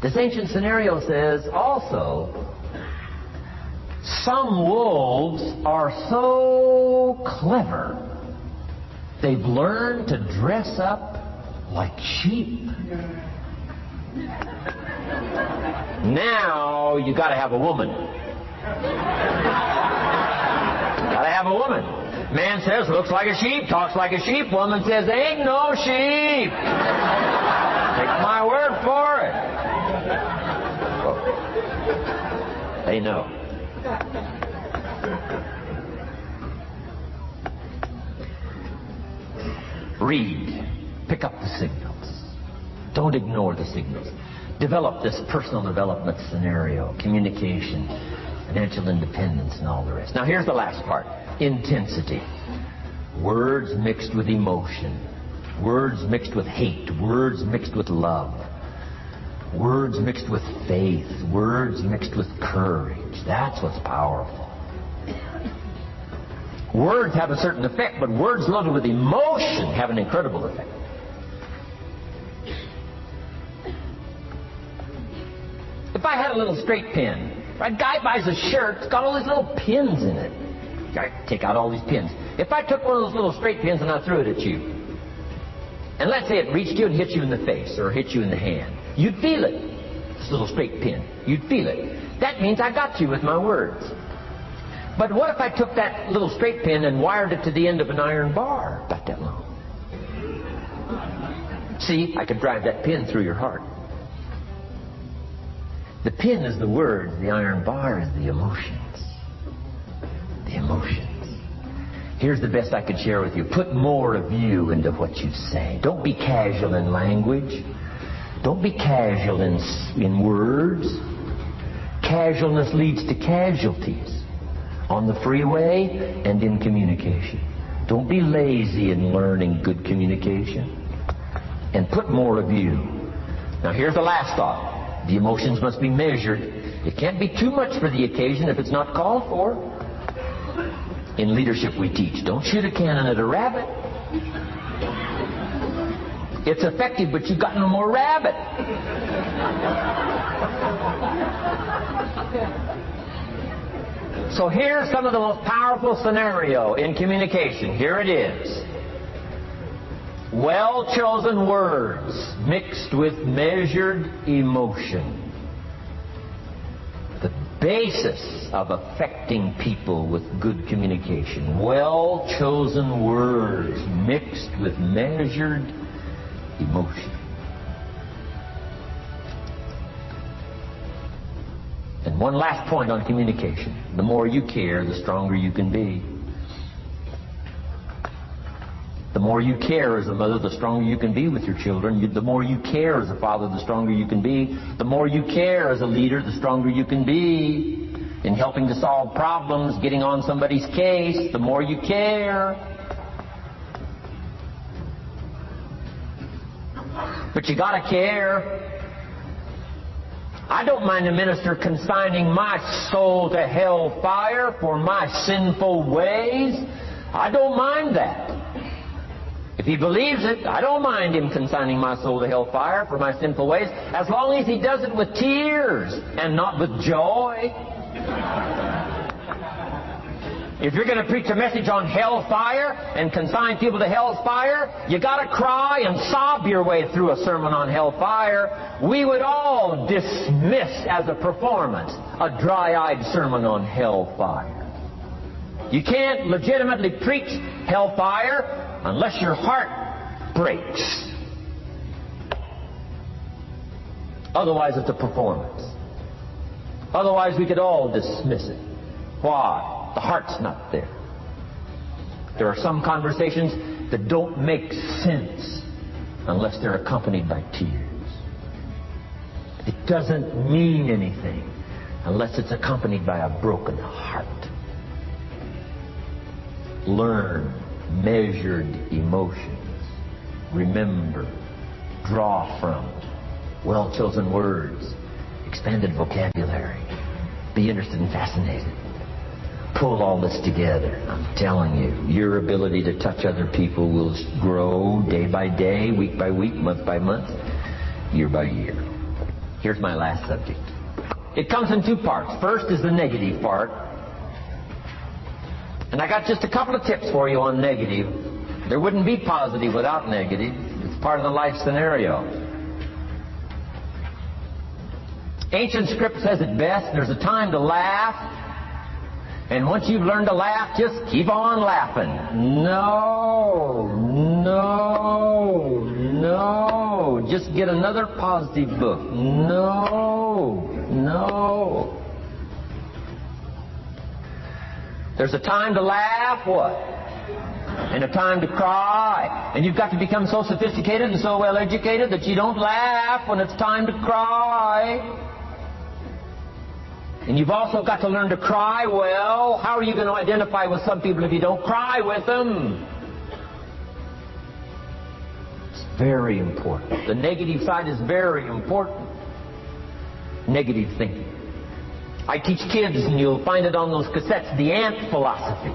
This ancient scenario says also, some wolves are so clever, they've learned to dress up like sheep. Now you got to have a woman. Got to have a woman. Man says, looks like a sheep, talks like a sheep. Woman says, ain't no sheep. Take my word for it. Oh. They know. Read. Pick up the signals. Don't ignore the signals. Develop this personal development scenario, communication, financial independence, and all the rest. Now here's the last part. Intensity. Words mixed with emotion. Words mixed with hate. Words mixed with love. Words mixed with faith. Words mixed with courage. That's what's powerful. Words have a certain effect, but words loaded with emotion have an incredible effect. If I had a little straight pin, a guy buys a shirt, it's got all these little pins in it. I take out all these pins. If I took one of those little straight pins and I threw it at you, and let's say it reached you and hit you in the face or hit you in the hand, you'd feel it. This little straight pin. You'd feel it. That means I got you with my words. But what if I took that little straight pin and wired it to the end of an iron bar about that long? See, I could drive that pin through your heart. The pin is the words, the iron bar is the emotions. The emotions. Here's the best I could share with you. Put more of you into what you say. Don't be casual in language. Don't be casual in words. Casualness leads to casualties on the freeway and in communication. Don't be lazy in learning good communication. And put more of you. Now here's the last thought. The emotions must be measured. It can't be too much for the occasion if it's not called for. In leadership we teach, don't shoot a cannon at a rabbit. It's effective, but you've got no more rabbit. So here's some of the most powerful scenario in communication. Here it is. Well-chosen words mixed with measured emotion. The basis of affecting people with good communication. Well-chosen words mixed with measured emotion. And one last point on communication. The more you care, the stronger you can be. The more you care as a mother, the stronger you can be with your children. The more you care as a father, the stronger you can be. The more you care as a leader, the stronger you can be in helping to solve problems, getting on somebody's case. The more you care. But you gotta care. I don't mind a minister consigning my soul to hell fire for my sinful ways. I don't mind that. If he believes it, I don't mind him consigning my soul to hellfire for my sinful ways, as long as he does it with tears and not with joy. If you're going to preach a message on hellfire and consign people to hellfire, you got to cry and sob your way through a sermon on hellfire. We would all dismiss as a performance a dry-eyed sermon on hellfire. You can't legitimately preach hellfire unless your heart breaks. Otherwise, it's a performance. Otherwise, we could all dismiss it. Why? The heart's not there. There are some conversations that don't make sense unless they're accompanied by tears. It doesn't mean anything unless it's accompanied by a broken heart. Learn measured emotions. Remember, draw from, well-chosen words, expanded vocabulary. Be interested and fascinated. Pull all this together. I'm telling you, your ability to touch other people will grow day by day, week by week, month by month, year by year. Here's my last subject. It comes in two parts. First is the negative part. And I got just a couple of tips for you on negative. There wouldn't be positive without negative. It's part of the life scenario. Ancient script says it best. There's a time to laugh. And once you've learned to laugh, just keep on laughing. No. Just get another positive book. No. There's a time to laugh, what? And a time to cry. And you've got to become so sophisticated and so well educated that you don't laugh when it's time to cry. And you've also got to learn to cry well. How are you going to identify with some people if you don't cry with them? It's very important. The negative side is very important. Negative thinking. I teach kids, and you'll find it on those cassettes, the ant philosophy.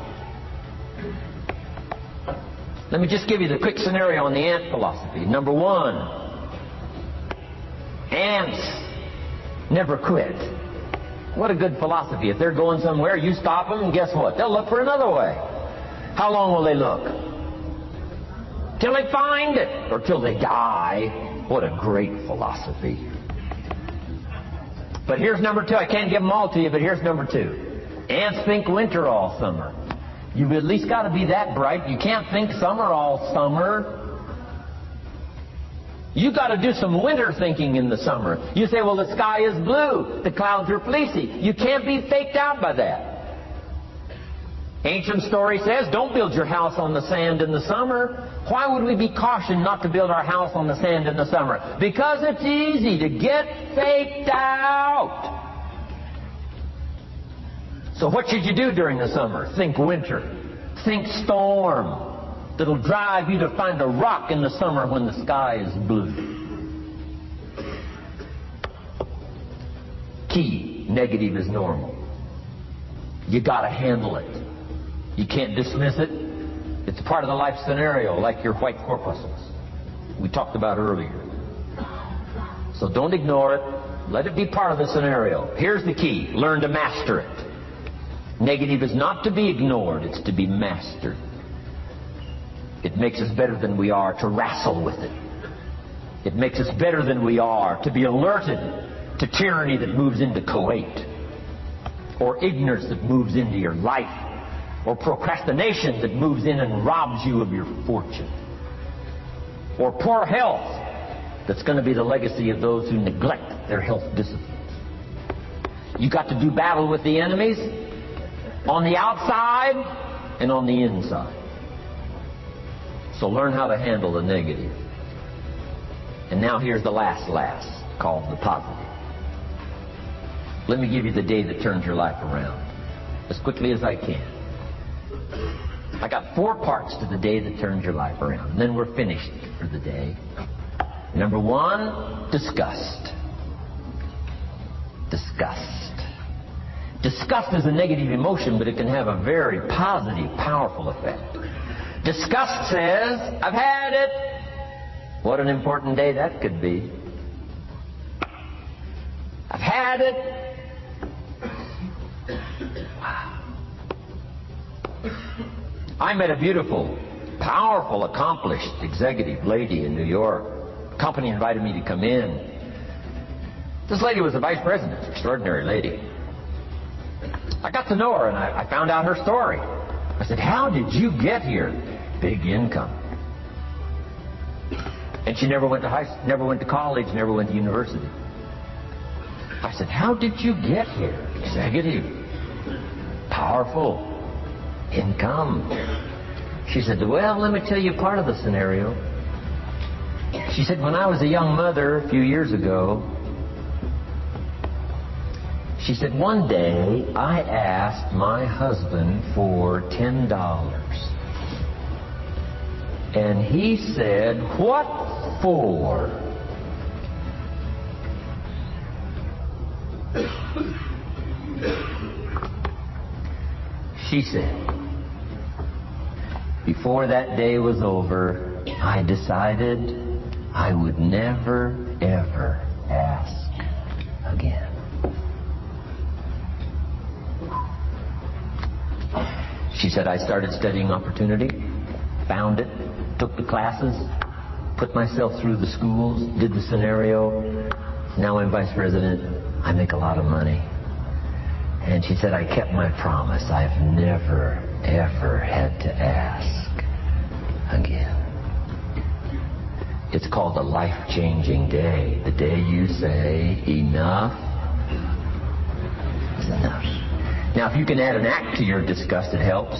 Let me just give you the quick scenario on the ant philosophy. Number one, ants never quit. What a good philosophy. If they're going somewhere, you stop them, and guess what? They'll look for another way. How long will they look? Till they find it, or till they die. What a great philosophy. But here's number two. I can't give them all to you, but here's number two. Ants think winter all summer. You've at least got to be that bright. You can't think summer all summer. You got to do some winter thinking in the summer. You say, well, the sky is blue. The clouds are fleecy. You can't be faked out by that. Ancient story says, don't build your house on the sand in the summer. Why would we be cautioned not to build our house on the sand in the summer? Because it's easy to get faked out. So what should you do during the summer? Think winter. Think storm. That'll drive you to find a rock in the summer when the sky is blue. Key, negative is normal. You got to handle it. You can't dismiss it. It's part of the life scenario, like your white corpuscles we talked about earlier. So don't ignore it. Let it be part of the scenario. Here's the key. Learn to master it. Negative is not to be ignored. It's to be mastered. It makes us better than we are to wrestle with it. It makes us better than we are to be alerted to tyranny that moves into Kuwait, or ignorance that moves into your life, or procrastination that moves in and robs you of your fortune, or poor health that's going to be the legacy of those who neglect their health disciplines. You got to do battle with the enemies on the outside and on the inside. So learn how to handle the negative. And now here's the last, called the positive. Let me give you the day that turns your life around, as quickly as I can. I got 4 parts to the day that turns your life around, and then we're finished for the day. Number 1, disgust. Disgust. Disgust is a negative emotion, but it can have a very positive, powerful effect. Disgust says, I've had it. What an important day that could be. I've had it. Wow. I met a beautiful, powerful, accomplished executive lady in New York. The company invited me to come in. This lady was the vice president, extraordinary lady. I got to know her, and I found out her story. I said, how did you get here? Big income. And she never went to college, never went to university. I said, how did you get here? Executive. Powerful. Income. She said, well, let me tell you part of the scenario. She said, when I was a young mother a few years ago, she said, one day I asked my husband for $10. And he said, what for? She said, before that day was over, I decided I would never, ever ask again. She said, I started studying opportunity, found it, took the classes, put myself through the schools, did the scenario. Now I'm vice president. I make a lot of money. And she said, I kept my promise. I've never, ever had to ask again. It's called a life-changing day. The day you say, enough is enough. Now, if you can add an act to your disgust, it helps.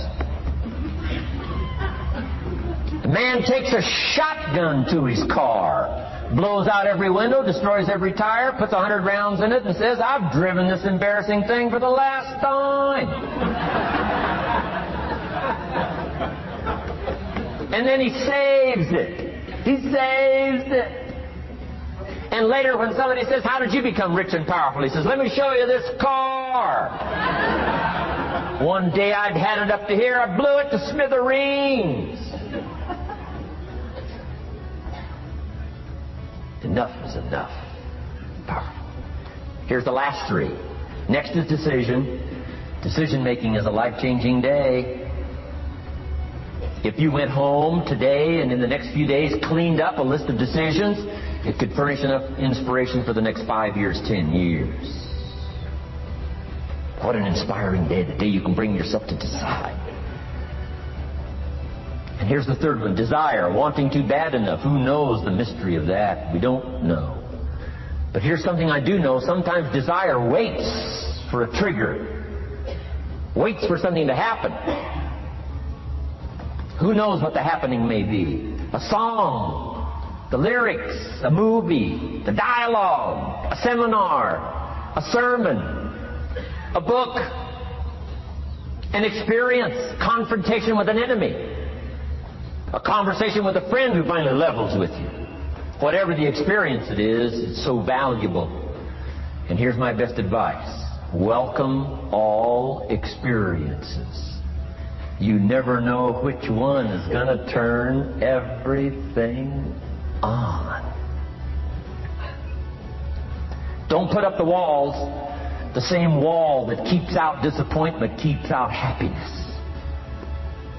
The man takes a shotgun to his car, blows out every window, destroys every tire, puts 100 rounds in it, and says, I've driven this embarrassing thing for the last time. And then he saves it. He saves it. And later when somebody says, how did you become rich and powerful? He says, let me show you this car. One day I'd had it up to here, I blew it to smithereens. Enough is enough. Powerful. Here's the last three. Next is decision. Decision making is a life-changing day. If you went home today and in the next few days cleaned up a list of decisions, it could furnish enough inspiration for the next 5 years, 10 years. What an inspiring day, the day you can bring yourself to decide. And here's the third one, desire, wanting too bad enough. Who knows the mystery of that? We don't know. But here's something I do know. Sometimes desire waits for a trigger, waits for something to happen. Who knows what the happening may be? A song, the lyrics, a movie, the dialogue, a seminar, a sermon, a book, an experience, confrontation with an enemy, a conversation with a friend who finally levels with you. Whatever the experience it is, it's so valuable. And here's my best advice. Welcome all experiences. You never know which one is going to turn everything on. Don't put up the walls. The same wall that keeps out disappointment keeps out happiness.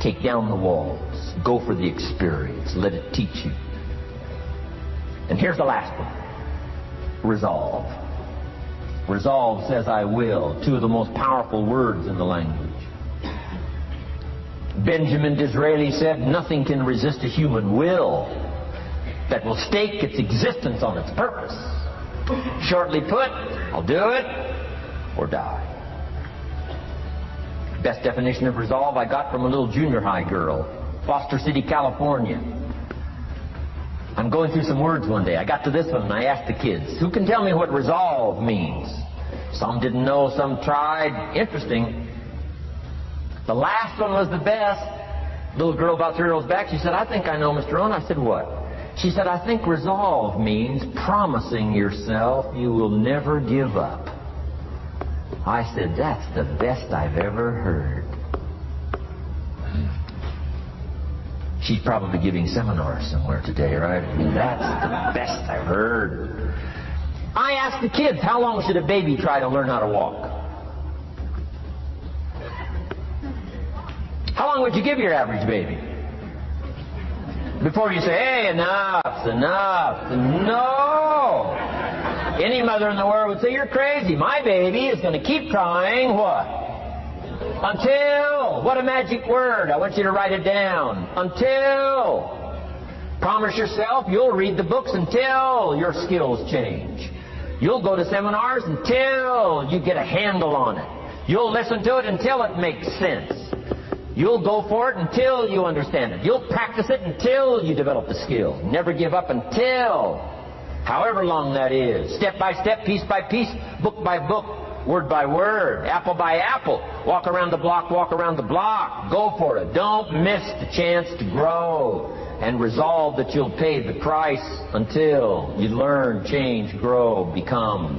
Take down the walls. Go for the experience. Let it teach you. And here's the last one. Resolve. Resolve says I will. Two of the most powerful words in the language. Benjamin Disraeli said, nothing can resist a human will that will stake its existence on its purpose. Shortly put, I'll do it or die. Best definition of resolve I got from a little junior high girl, Foster City, California. I'm going through some words one day. I got to this one and I asked the kids, who can tell me what resolve means? Some didn't know, some tried. Interesting. The last one was the best. Little girl about 3 rows back, she said, I think I know, Mr. Rohn. I said, what? She said, I think resolve means promising yourself you will never give up. I said, that's the best I've ever heard. She's probably giving seminars somewhere today, right? I mean, that's the best I've heard. I asked the kids, how long should a baby try to learn how to walk? How long would you give your average baby? Before you say, hey, enough's enough. No! Any mother in the world would say, you're crazy. My baby is going to keep crying, what? Until. What a magic word. I want you to write it down. Until. Promise yourself you'll read the books until your skills change. You'll go to seminars until you get a handle on it. You'll listen to it until it makes sense. You'll go for it until you understand it. You'll practice it until you develop the skill. Never give up until, however long that is. Step by step, piece by piece, book by book, word by word, apple by apple. Walk around the block, walk around the block. Go for it. Don't miss the chance to grow. And resolve that you'll pay the price until you learn, change, grow, become.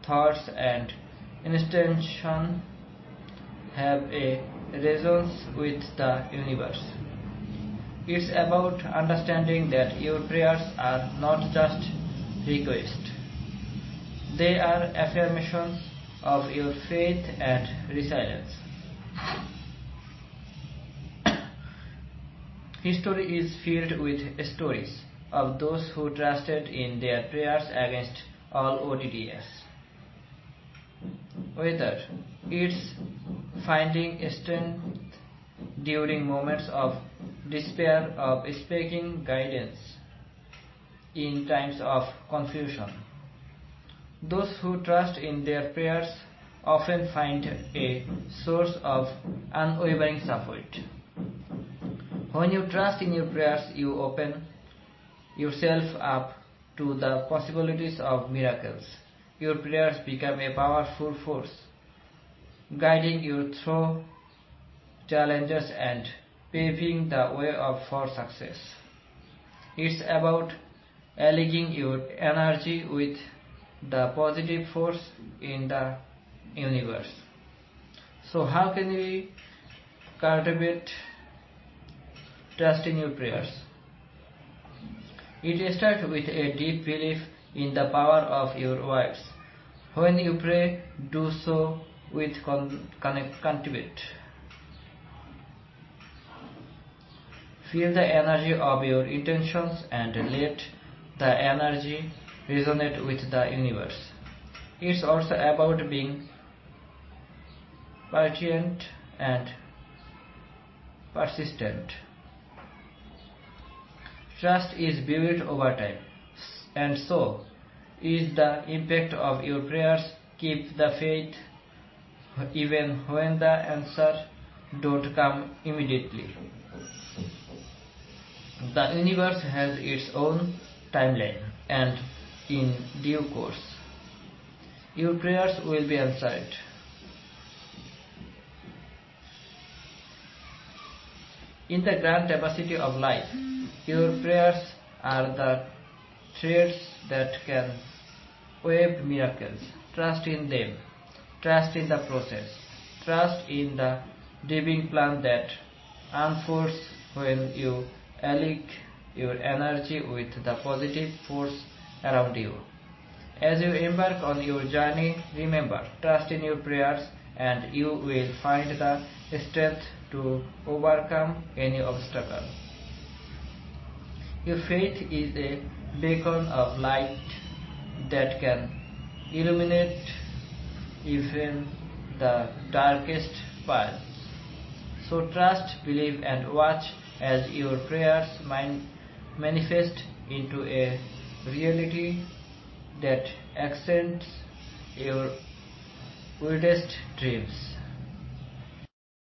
thoughts, and intention have a resonance with the universe. It's about understanding that your prayers are not just requests, they are affirmations of your faith and resilience. History is filled with stories of those who trusted in their prayers against all odds. Whether it's finding strength during moments of despair, of seeking guidance in times of confusion. Those who trust in their prayers often find a source of unwavering support. When you trust in your prayers, you open yourself up to the possibilities of miracles. Your prayers become a powerful force, guiding you through challenges and paving the way for success. It's about aligning your energy with the positive force in the universe. So how can we cultivate trust in your prayers? It starts with a deep belief in the power of your words. When you pray, do so with conviction. Feel the energy of your intentions and let the energy resonate with the universe. It's also about being patient and persistent. Trust is built over time, and so is the impact of your prayers. Keep the faith even when the answer don't come immediately. The universe has its own timeline, and in due course, your prayers will be answered. In the grand tapestry of life, your prayers are the threads that can weave miracles. Trust in them. Trust in the process. Trust in the divine plan that unfolds when you align your energy with the positive force around you. As you embark on your journey, remember, trust in your prayers and you will find the strength to overcome any obstacle. Your faith is a beacon of light that can illuminate even the darkest paths. So trust, believe, and watch as your prayers manifest into a reality that extends your wildest dreams.